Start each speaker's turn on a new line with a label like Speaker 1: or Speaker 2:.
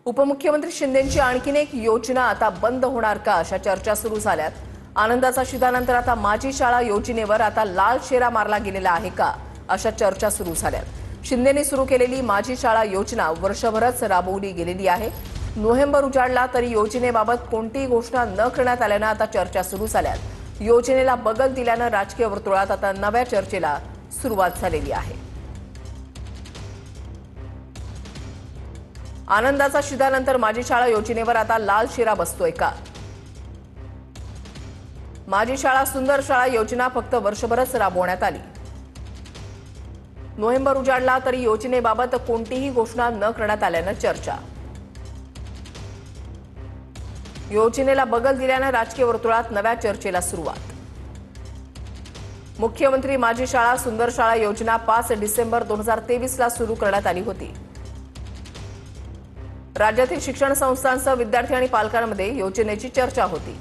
Speaker 1: उपमुख्यमंत्री शिंदेंची आणखीन एक योजना आता बंद होणार का अशा चर्चा सुरू झाल्यात। आनंदाचा शिधानंतर आता माझी शाळा योजनेवर आता लाल शेरा मारला गेलेला आहे का अशा चर्चा सुरू झाल्यात। शिंदेंनी सुरू केलेली माझी शाळा योजना वर्षभरच राबवली गेलेली आहे। नोव्हेंबर उजाडला तरी योजनेबाबत कोणतीही घोषणा न करण्यात आल्यानं आता चर्चा सुरू झाल्यात। योजनेला बगल दिल्यानं राजकीय वर्तुळात आता नव्या चर्चेला सुरुवात झालेली आहे। आनंदाचा शिधानंतर माझी शाळा योजनेवर आता लाल शेरा बसतोय का? माझी शाळा सुंदर शाळा योजना फक्त वर्षभरच राबवण्यात आली। नोव्हेंबर उजाडला तरी योजनेबाबत कोणतीही घोषणा न करण्यात आल्यानं चर्चा। योजनेला बगल दिल्यानं राजकीय वर्तुळात नव्या चर्चेला सुरुवात। मुख्यमंत्री माझी शाळा सुंदर शाळा योजना 5 डिसेंबर 2023 ला सुरू करण्यात आली होती। राज्यातील शिक्षण संस्थांसह विद्यार्थी आणि पालकांमध्ये योजनेची चर्चा होती।